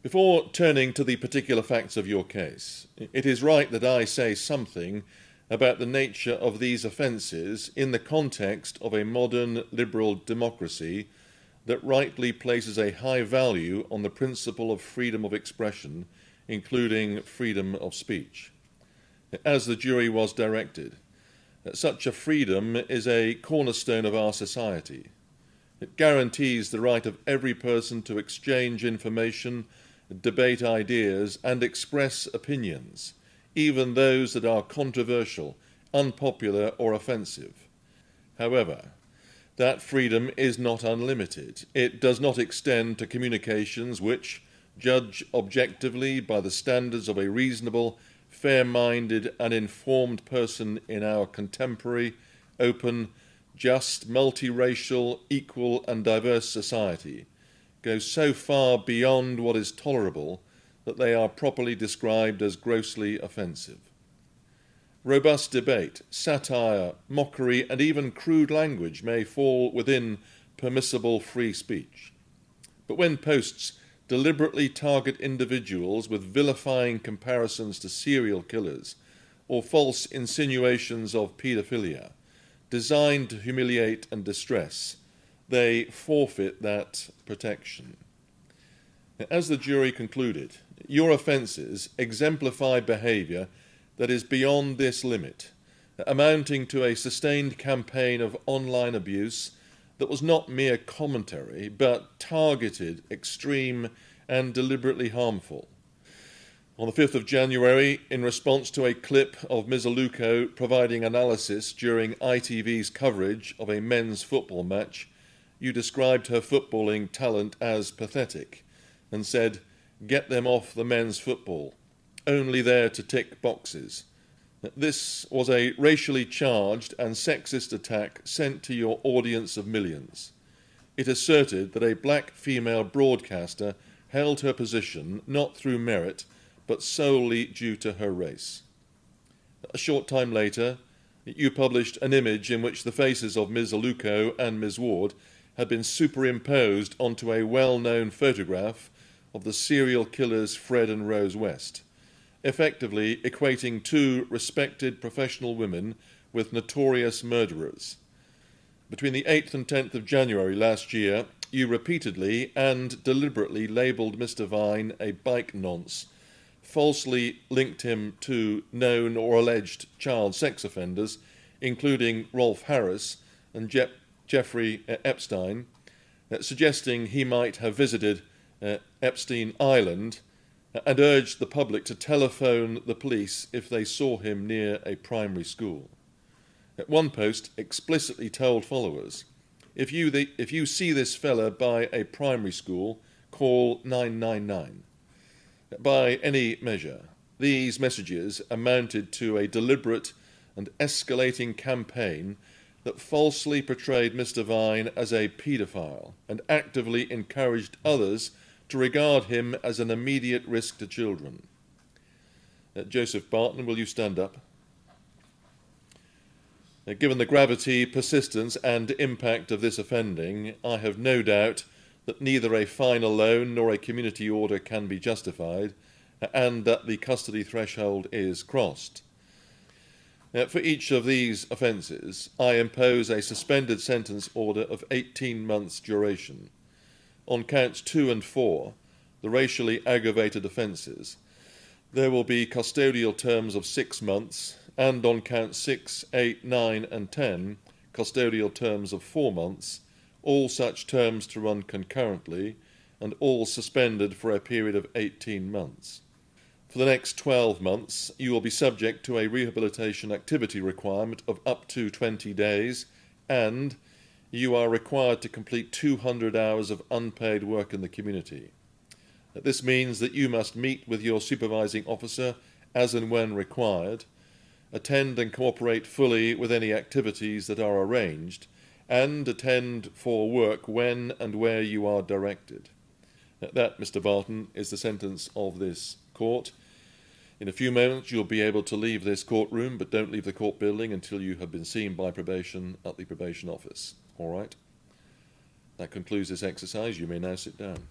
Before turning to the particular facts of your case, it is right that I say something about the nature of these offences in the context of a modern liberal democracy that rightly places a high value on the principle of freedom of expression, including freedom of speech. As the jury was directed, such a freedom is a cornerstone of our society. It guarantees the right of every person to exchange information, debate ideas, and express opinions, even those that are controversial, unpopular, or offensive. However, that freedom is not unlimited. It does not extend to communications which, judged objectively by the standards of a reasonable, fair-minded, and informed person in our contemporary, open, just, multiracial, equal, and diverse society, go so far beyond what is tolerable that they are properly described as grossly offensive. Robust debate, satire, mockery, and even crude language may fall within permissible free speech. But when posts deliberately target individuals with vilifying comparisons to serial killers or false insinuations of paedophilia, designed to humiliate and distress, they forfeit that protection. As the jury concluded, your offences exemplify behaviour that is beyond this limit, amounting to a sustained campaign of online abuse that was not mere commentary, but targeted, extreme, and deliberately harmful. On the 5th of January, in response to a clip of Ms. Aluko providing analysis during ITV's coverage of a men's football match, you described her footballing talent as pathetic and said, "Get them off the men's football, only there to tick boxes." This was a racially charged and sexist attack sent to your audience of millions. It asserted that a black female broadcaster held her position not through merit, but solely due to her race. A short time later, you published an image in which the faces of Ms. Aluko and Ms. Ward had been superimposed onto a well-known photograph of the serial killers Fred and Rose West, effectively equating two respected professional women with notorious murderers. Between the 8th and 10th of January last year, you repeatedly and deliberately labelled Mr. Vine a bike nonce, falsely linked him to known or alleged child sex offenders, including Rolf Harris and Jeffrey Epstein, suggesting he might have visited Epstein Island, and urged the public to telephone the police if they saw him near a primary school. One post explicitly told followers, if you see this fella by a primary school, call 999. By any measure, these messages amounted to a deliberate and escalating campaign that falsely portrayed Mr. Vine as a paedophile and actively encouraged others to regard him as an immediate risk to children. Joseph Barton, will you stand up? Given the gravity, persistence, and impact of this offending, I have no doubt that neither a fine alone nor a community order can be justified, and that the custody threshold is crossed. For each of these offences, I impose a suspended sentence order of 18 months' duration. On counts 2 and 4, the racially aggravated offences, there will be custodial terms of 6 months, and on counts 6, 8, 9, and 10, custodial terms of 4 months, all such terms to run concurrently, and all suspended for a period of 18 months. For the next 12 months, you will be subject to a rehabilitation activity requirement of up to 20 days, and you are required to complete 200 hours of unpaid work in the community. This means that you must meet with your supervising officer as and when required, attend and cooperate fully with any activities that are arranged, and attend for work when and where you are directed. That, Mr. Barton, is the sentence of this court. In a few moments you'll be able to leave this courtroom, but don't leave the court building until you have been seen by probation at the probation office. All right? That concludes this exercise. You may now sit down.